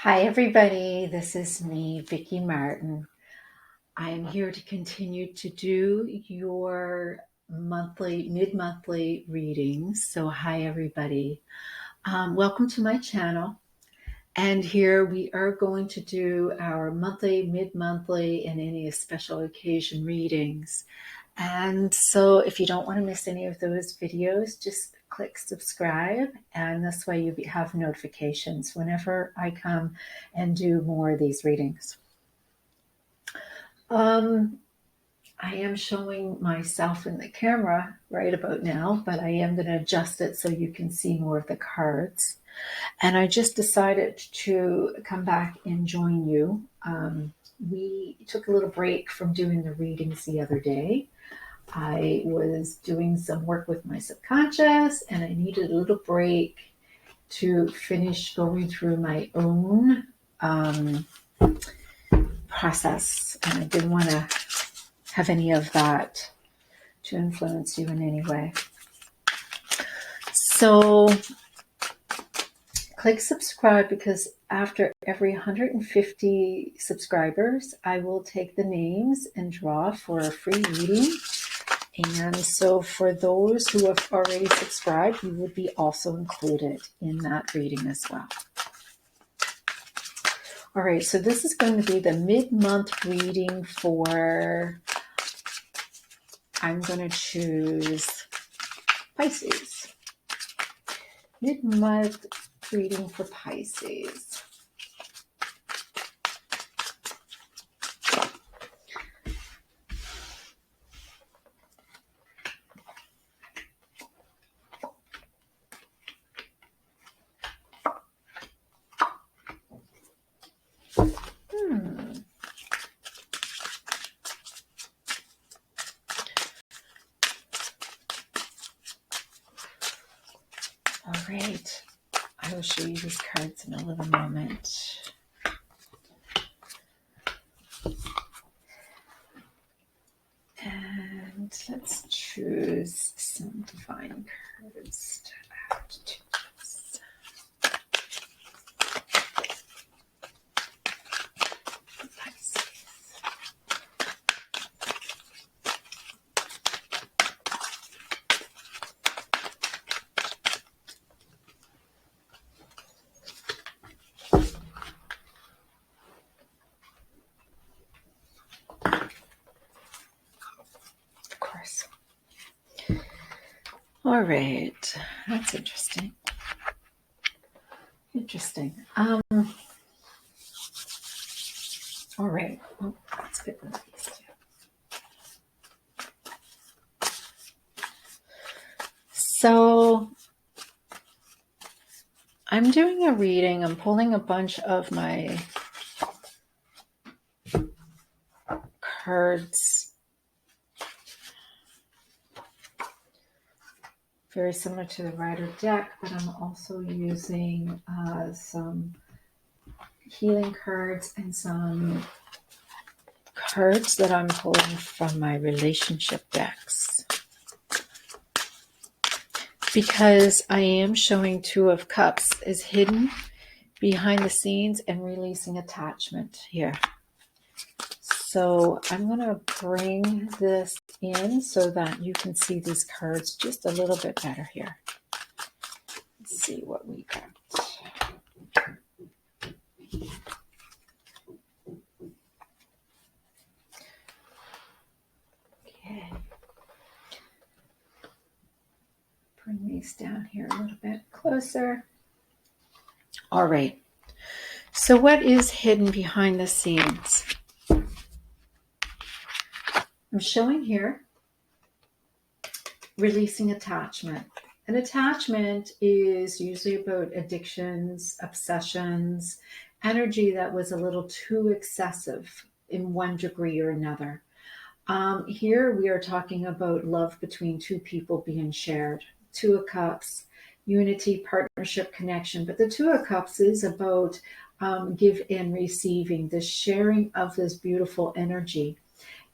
Hi, everybody. This is me, Vicki Martin. I am here to continue to do your mid-monthly readings. So, hi, everybody. Welcome to my channel. And here we are going to do our monthly, mid-monthly, and any special occasion readings. And so if you don't want to miss any of those videos, just click subscribe, and this way you have notifications whenever I come and do more of these readings. I am showing myself in the camera right about now, but I am going to adjust it so you can see more of the cards. And I just decided to come back and join you. We took a little break from doing the readings the other day. I was doing some work with my subconscious, and I needed a little break to finish going through my own process. And I didn't want to have any of that to influence you in any way. So click subscribe, because after every 150 subscribers, I will take the names and draw for a free reading. And so for those who have already subscribed, you would be also included in that reading as well. All right, so this is going to be the mid-month reading for, I'm going to choose Pisces. Mid-month reading for Pisces. All right, I will show you these cards in a little moment. And let's choose some divine cards to add to this. Of course. All right, that's interesting. All right. Oh, let's get rid of these two. So I'm doing a reading. I'm pulling a bunch of my cards, very similar to the Rider deck, but I'm also using some healing cards and some cards that I'm pulling from my relationship decks, because I am showing Two of Cups is hidden behind the scenes and releasing attachment here. So I'm going to bring this in so that you can see these cards just a little bit better here. Let's see what we got. Okay. Bring these down here a little bit closer. All right. So what is hidden behind the scenes? I'm showing here releasing attachment. An attachment is usually about addictions, obsessions, energy that was a little too excessive in one degree or another. Here we are talking about love between two people being shared. Two of Cups, unity, partnership, connection. But the Two of Cups is about give and receiving, the sharing of this beautiful energy.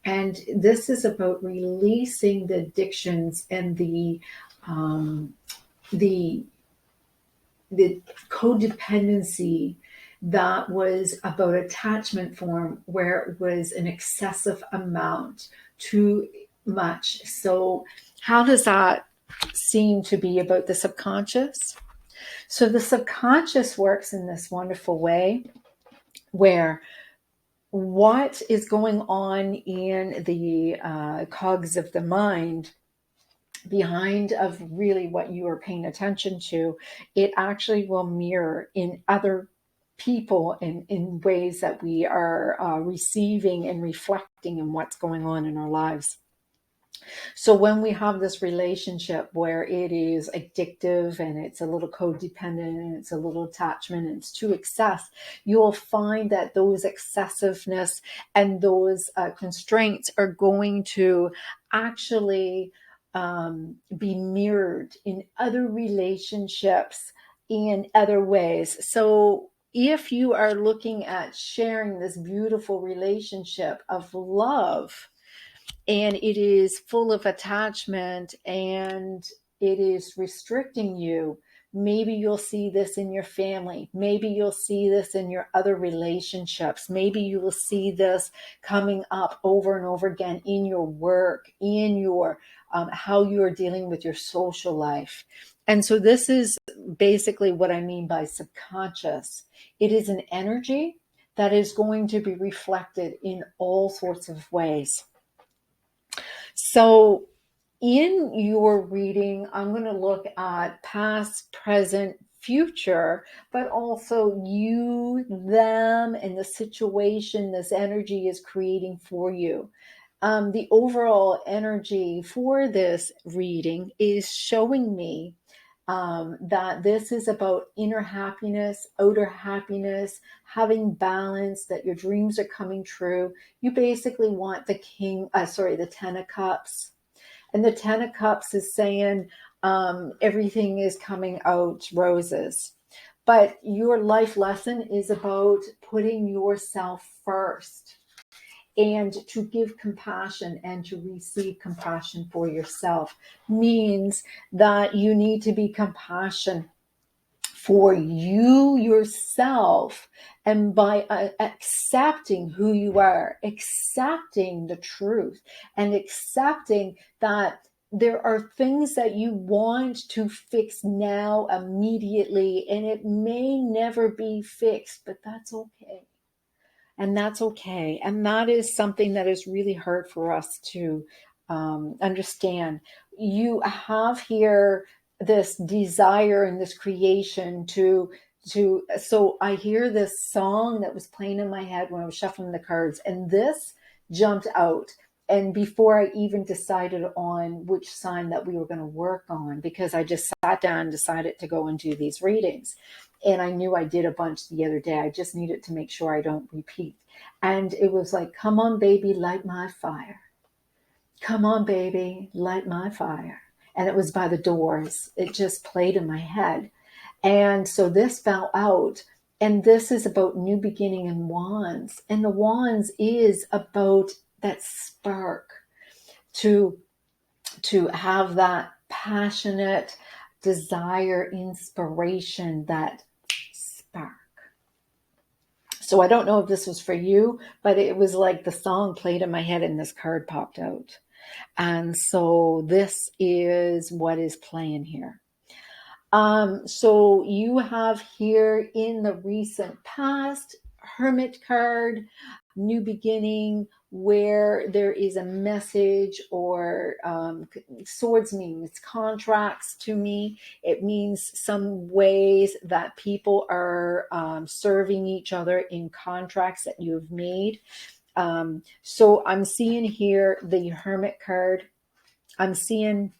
And this is about releasing the addictions and the codependency that was about attachment form, where it was an excessive amount, too much. So how does that seem to be about the subconscious? So the subconscious works in this wonderful way where what is going on in the cogs of the mind behind of really what you are paying attention to, it actually will mirror in other people in ways that we are receiving and reflecting in what's going on in our lives. So when we have this relationship where it is addictive and it's a little codependent and it's a little attachment and it's to excess, you'll find that those excessiveness and those constraints are going to actually be mirrored in other relationships in other ways. So if you are looking at sharing this beautiful relationship of love, and it is full of attachment and it is restricting you, maybe you'll see this in your family. Maybe you'll see this in your other relationships. Maybe you will see this coming up over and over again in your work, in your how you are dealing with your social life. And so this is basically what I mean by subconscious. It is an energy that is going to be reflected in all sorts of ways. So in your reading, I'm going to look at past, present, future, but also you, them, and the situation this energy is creating for you. The overall energy for this reading is showing me that this is about inner happiness, outer happiness, having balance, that your dreams are coming true. You basically want the the 10 of cups. And the 10 of cups is saying everything is coming out roses. But your life lesson is about putting yourself first and to give compassion and to receive compassion for yourself means that you need to be compassionate for you yourself, and by accepting who you are, accepting the truth, and accepting that there are things that you want to fix now immediately, and it may never be fixed, but that's okay. And that's okay. And that is something that is really hard for us to understand. You have here this desire and this creation so I hear this song that was playing in my head when I was shuffling the cards, and this jumped out. And before I even decided on which sign that we were going to work on, because I just sat down and decided to go and do these readings. And I knew I did a bunch the other day. I just needed to make sure I don't repeat. And it was like, come on, baby, light my fire. Come on, baby, light my fire. And it was by the Doors. It just played in my head. And so this fell out. And this is about new beginning and wands. And the wands is about that spark to have that passionate desire, inspiration, that spark. So I don't know if this was for you, but it was like the song played in my head and this card popped out. And so this is what is playing here. So you have here in the recent past, Hermit card, new beginning, where there is a message, or swords means contracts to me. It means some ways that people are serving each other in contracts that you have made. So I'm seeing here the Hermit card. I'm seeing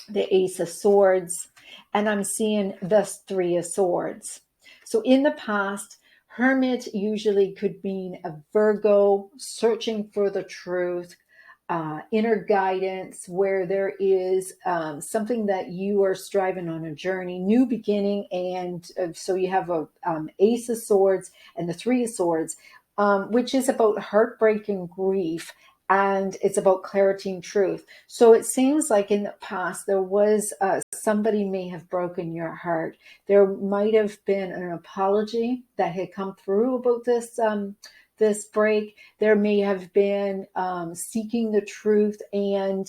the Ace of Swords, and I'm seeing the Three of Swords. So in the past, Hermit usually could mean a Virgo searching for the truth, inner guidance, where there is something that you are striving on, a journey, new beginning. And so you have a Ace of Swords and the Three of Swords, which is about heartbreak and grief. And it's about clarity and truth. So it seems like in the past there was somebody may have broken your heart. There might have been an apology that had come through about this break. There may have been seeking the truth, and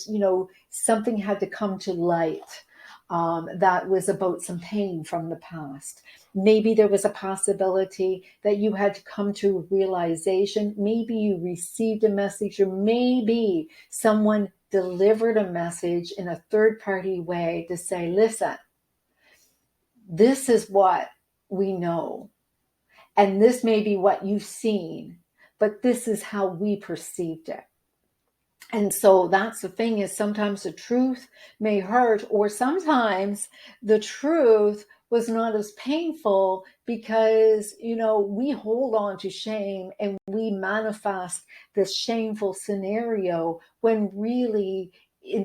something had to come to light that was about some pain from the past. Maybe there was a possibility that you had to come to a realization. Maybe you received a message, or maybe someone delivered a message in a third-party way to say, listen, this is what we know, and this may be what you've seen, but this is how we perceived it. And so that's the thing, is sometimes the truth may hurt, or sometimes the truth was not as painful because, we hold on to shame and we manifest this shameful scenario when really,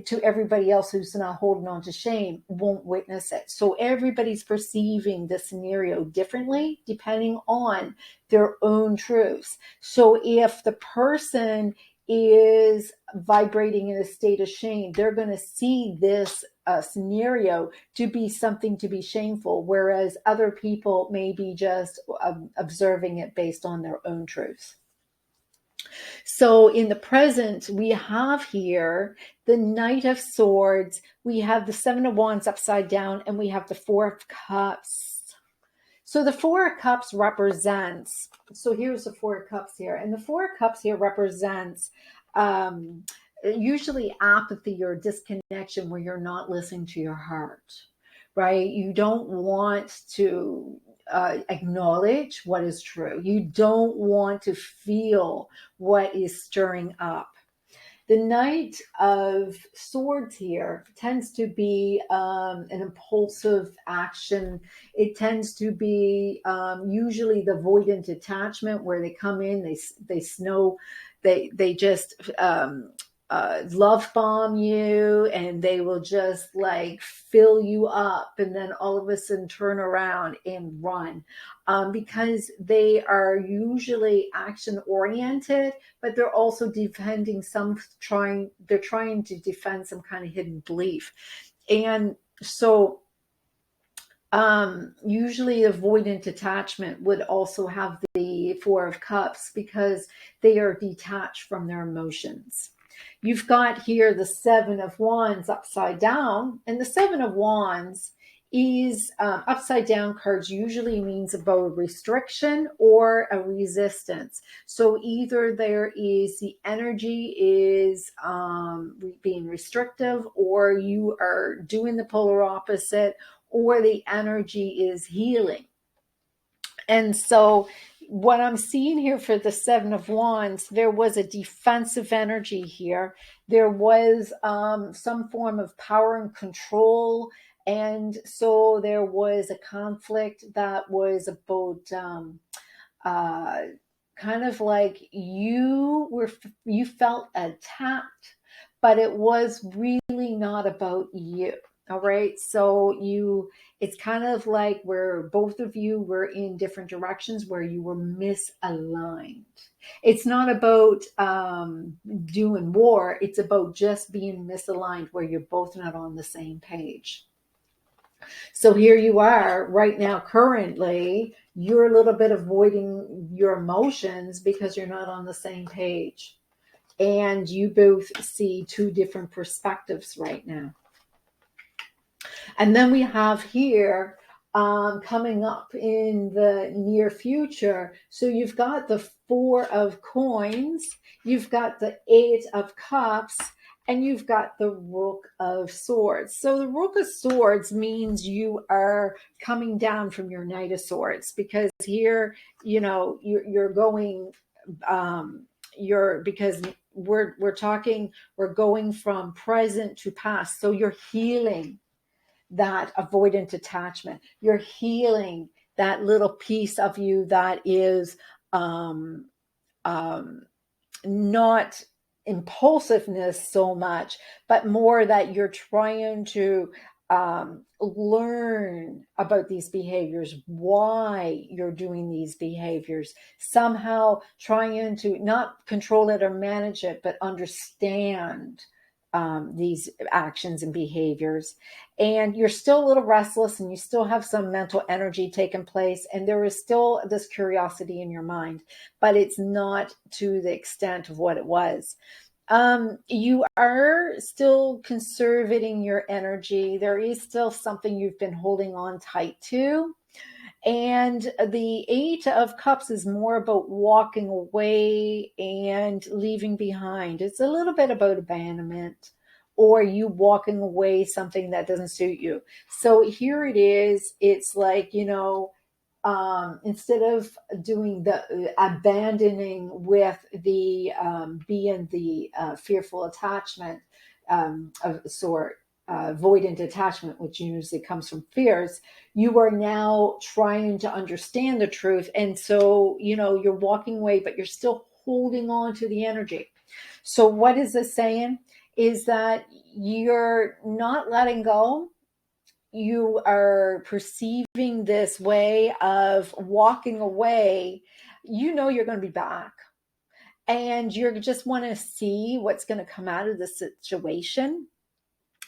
to everybody else who's not holding on to shame, won't witness it. So everybody's perceiving the scenario differently depending on their own truths. So if the person is vibrating in a state of shame, they're going to see this scenario to be something to be shameful, whereas other people may be just observing it based on their own truths. So in the present, we have here the Knight of Swords, we have the Seven of Wands upside down, and we have the Four of Cups. So the Four of Cups represents, so here's the Four of Cups here, and the Four of Cups here represents usually apathy or disconnection, where you're not listening to your heart, right? You don't want to acknowledge what is true. You don't want to feel what is stirring up. The Knight of Swords here tends to be an impulsive action. It tends to be usually the avoidant attachment, where they come in, they just love bomb you, and they will just like fill you up, and then all of a sudden turn around and run, because they are usually action oriented, but they're also defending they're trying to defend some kind of hidden belief. And so usually avoidant attachment would also have the Four of Cups, because they are detached from their emotions. You've got here the Seven of Wands upside down, and the Seven of Wands is upside down cards usually means about restriction or a resistance. So either there is the energy is being restrictive, or you are doing the polar opposite, or the energy is healing. And so what I'm seeing here for the Seven of Wands, there was a defensive energy here. There was some form of power and control. And so there was a conflict that was about kind of like you felt attacked, but it was really not about you. All right. So it's kind of like where both of you were in different directions, where you were misaligned. It's not about doing war. It's about just being misaligned, where you're both not on the same page. So here you are right now, currently, you're a little bit avoiding your emotions because you're not on the same page. And you both see two different perspectives right now. And then we have here coming up in the near future. So you've got the Four of Coins, you've got the Eight of Cups, and you've got the Rook of Swords. So the Rook of Swords means you are coming down from your Knight of Swords, because here, you're going, because we're going from present to past. So you're healing that avoidant attachment. You're healing that little piece of you that is not impulsiveness so much, but more that you're trying to learn about these behaviors, why you're doing these behaviors, somehow trying to not control it or manage it, but understand these actions and behaviors, and you're still a little restless and you still have some mental energy taking place, and there is still this curiosity in your mind, but it's not to the extent of what it was. You are still conserving your energy. There is still something you've been holding on tight to. And the Eight of Cups is more about walking away and leaving behind. It's a little bit about abandonment or you walking away something that doesn't suit you. So here it is. It's like, instead of doing the abandoning with the being the fearful attachment of sort, avoidant attachment, which usually comes from fears, you are now trying to understand the truth. And so, you're walking away, but you're still holding on to the energy. So what is this saying? Is that you're not letting go. You are perceiving this way of walking away. You're going to be back. And you just want to see what's going to come out of the situation.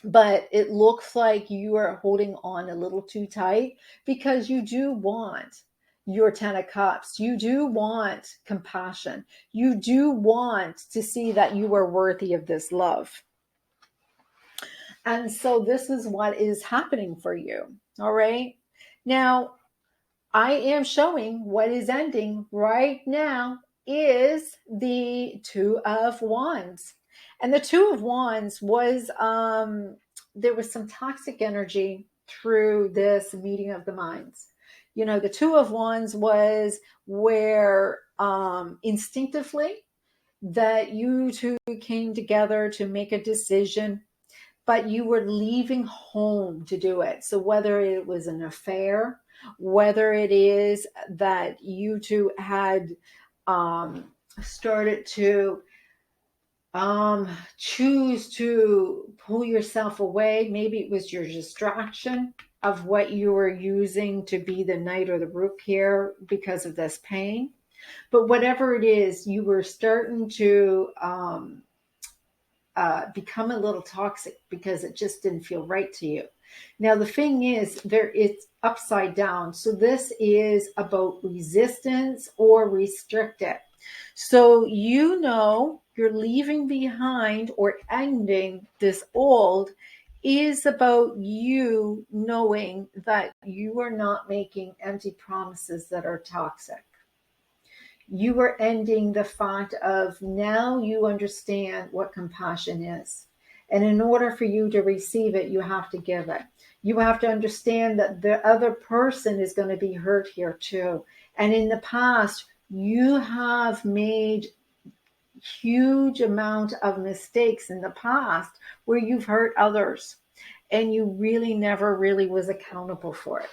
But it looks like you are holding on a little too tight because you do want your Ten of Cups. You do want compassion. You do want to see that you are worthy of this love. And so this is what is happening for you. All right. Now, I am showing what is ending right now is the Two of Wands. And the Two of Wands was, there was some toxic energy through this meeting of the minds. The Two of Wands was where instinctively that you two came together to make a decision, but you were leaving home to do it. So whether it was an affair, whether it is that you two had started to choose to pull yourself away, maybe it was your distraction of what you were using to be the knight or the rook here because of this pain. But whatever it is, you were starting to become a little toxic because it just didn't feel right to you. Now, the thing is, it's upside down. So this is about resistance or restrict it. So you're leaving behind or ending this old is about you knowing that you are not making empty promises that are toxic. You are ending the fact of now you understand what compassion is. And in order for you to receive it, you have to give it. You have to understand that the other person is going to be hurt here too. And in the past, you have made huge amount of mistakes in the past where you've hurt others and you really never really was accountable for it.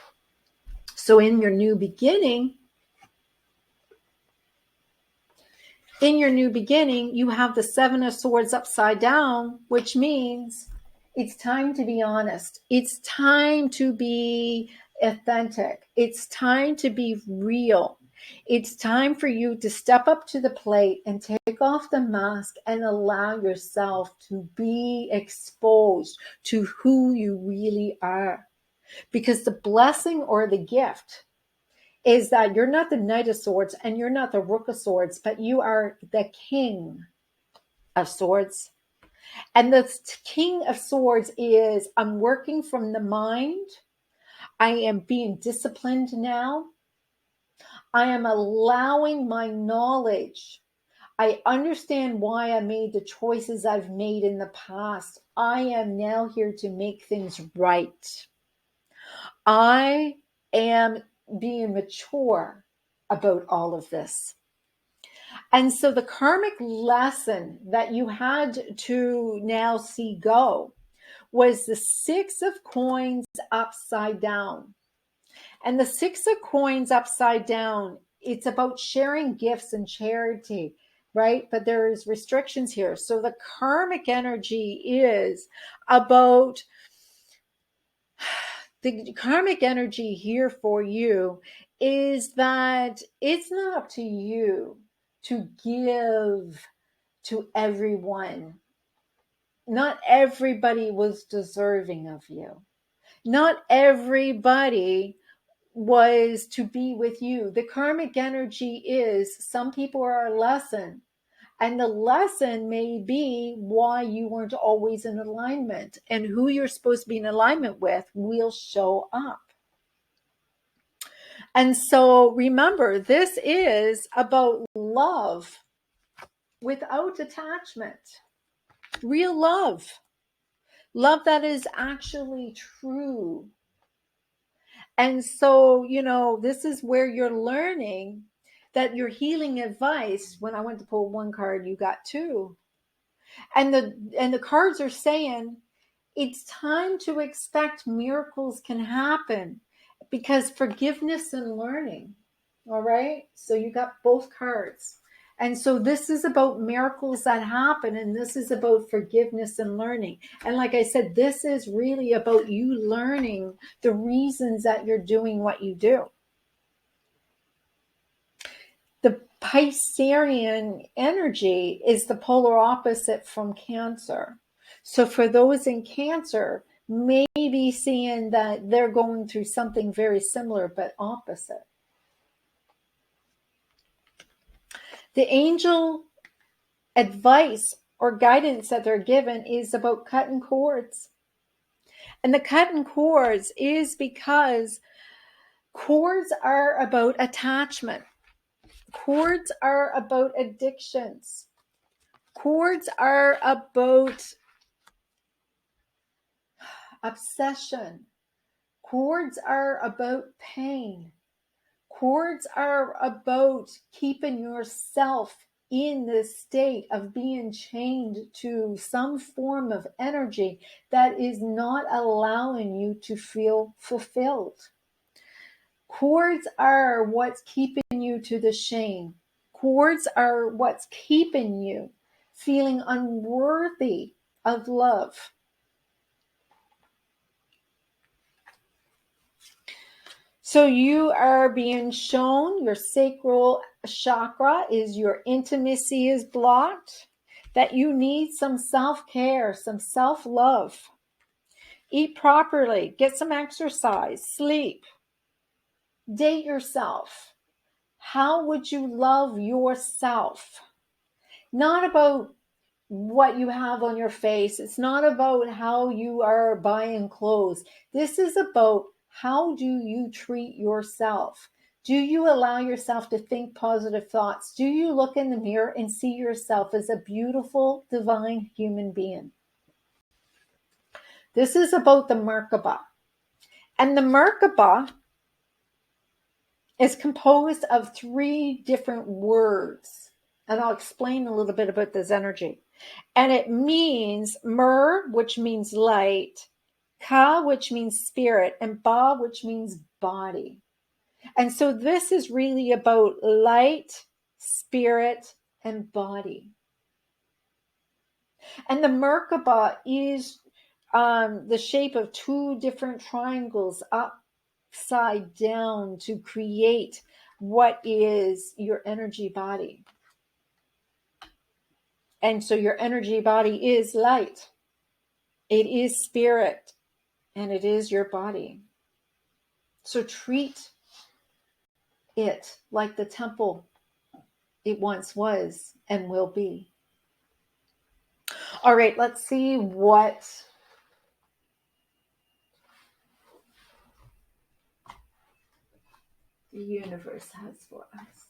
So in your new beginning, you have the Seven of Swords upside down, which means it's time to be honest. It's time to be authentic. It's time to be real. It's time for you to step up to the plate and take off the mask and allow yourself to be exposed to who you really are. Because the blessing or the gift is that you're not the Knight of Swords and you're not the Rook of Swords, but you are the King of Swords. And the King of Swords is, I'm working from the mind. I am being disciplined now. I am allowing my knowledge. I understand why I made the choices I've made in the past. I am now here to make things right. I am being mature about all of this. And so the karmic lesson that you had to now see go was the Six of Coins upside down. And the Six of Coins upside down, it's about sharing gifts and charity, right? But there's restrictions here. So the karmic energy is about the karmic energy here for you is that it's not up to you to give to everyone Not everybody was deserving of you. Not everybody was to be with you. The karmic energy is some people are a lesson, and the lesson may be why you weren't always in alignment, and who you're supposed to be in alignment with will show up. And so remember, this is about love without attachment, real love, love that is actually true. And so, this is where you're learning that your healing advice, when I went to pull one card, you got two. And the cards are saying it's time to expect miracles can happen because forgiveness and learning. All right. So you got both cards. And so this is about miracles that happen, and this is about forgiveness and learning. And like I said, this is really about you learning the reasons that you're doing what you do. The Piscean energy is the polar opposite from Cancer. So for those in Cancer, maybe seeing that they're going through something very similar but opposite. The angel advice or guidance that they're given is about cutting cords. And the cutting cords is because cords are about attachment. Cords are about addictions. Cords are about obsession. Cords are about pain. Cords are about keeping yourself in the state of being chained to some form of energy that is not allowing you to feel fulfilled. Cords are what's keeping you to the shame. Cords are what's keeping you feeling unworthy of love. So you are being shown your sacral chakra is your intimacy is blocked, that you need some self-care, some self-love. Eat properly, get some exercise, sleep, date yourself. How would you love yourself? Not about what you have on your face. It's not about how you are buying clothes. This is about how do you treat yourself? Do you allow yourself to think positive thoughts? Do you look in the mirror and see yourself as a beautiful, divine human being? This is about the Merkaba. And the Merkaba is composed of 3 different words. And I'll explain a little bit about this energy. And it means Mer, which means light, Ka, which means spirit, and Ba, which means body. And so this is really about light, spirit, and body. And the Merkaba is the shape of 2 different triangles upside down to create what is your energy body. And so your energy body is light. It is spirit. And it is your body. So treat it like the temple it once was and will be. All right, let's see what the universe has for us.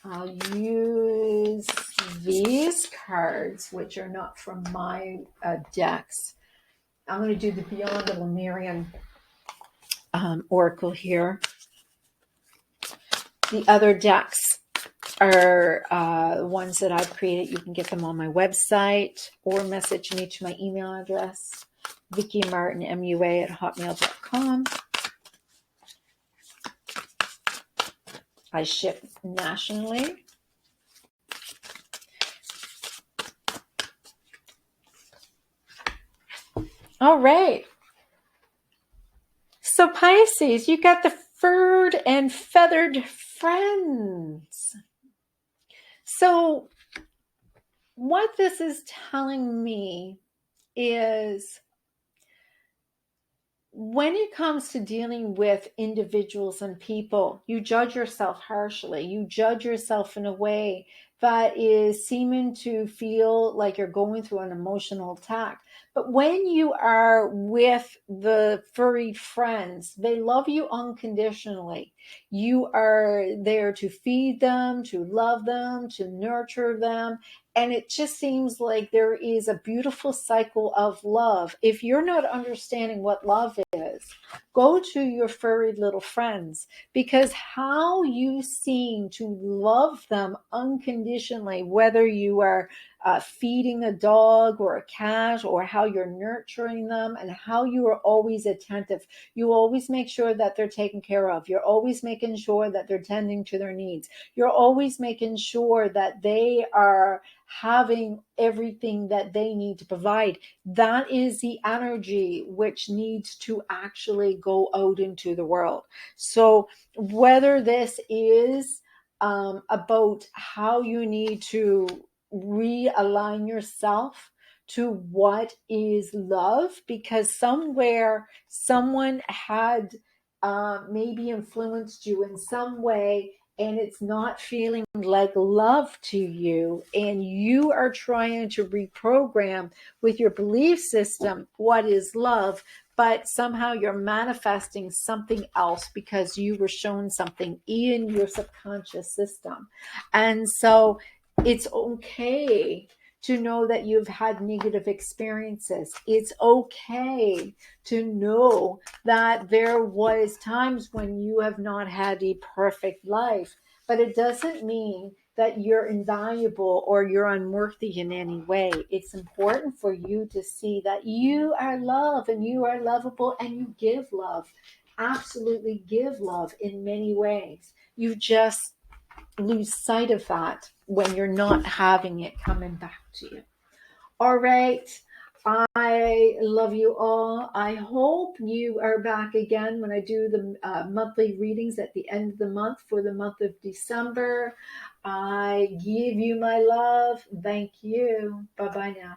I'll use these cards, which are not from my decks. I'm going to do the Beyond the Lemurian Oracle here. The other decks are ones that I've created. You can get them on my website or message me to my email address, vickymartinmua@hotmail.com. I ship nationally. All right. So Pisces, you got the furred and feathered friends. So what this is telling me is when it comes to dealing with individuals and people, you judge yourself harshly. You judge yourself in a way that is seeming to feel like you're going through an emotional attack. But when you are with the furry friends, they love you unconditionally. You are there to feed them, to love them, to nurture them. And it just seems like there is a beautiful cycle of love. If you're not understanding what love is, go to your furry little friends, because how you seem to love them unconditionally, whether you are feeding a dog or a cat, or how you're nurturing them, and how you are always attentive. You always make sure that they're taken care of. You're always making sure that they're tending to their needs. You're always making sure that they are having everything that they need to provide. That is the energy which needs to actually go out into the world. So whether this is about how you need to realign yourself to what is love, because somewhere someone had maybe influenced you in some way, and it's not feeling like love to you, and you are trying to reprogram with your belief system what is love, but somehow you're manifesting something else because you were shown something in your subconscious system. And so it's okay to know that you've had negative experiences. It's okay to know that there was times when you have not had a perfect life, but it doesn't mean that you're invaluable or you're unworthy in any way. It's important for you to see that you are love and you are lovable and you give love. Absolutely give love in many ways. You just lose sight of that when you're not having it coming back to you. All right. I love you all. I hope you are back again when I do the monthly readings at the end of the month for the month of December. I give you my love. Thank you. Bye bye now.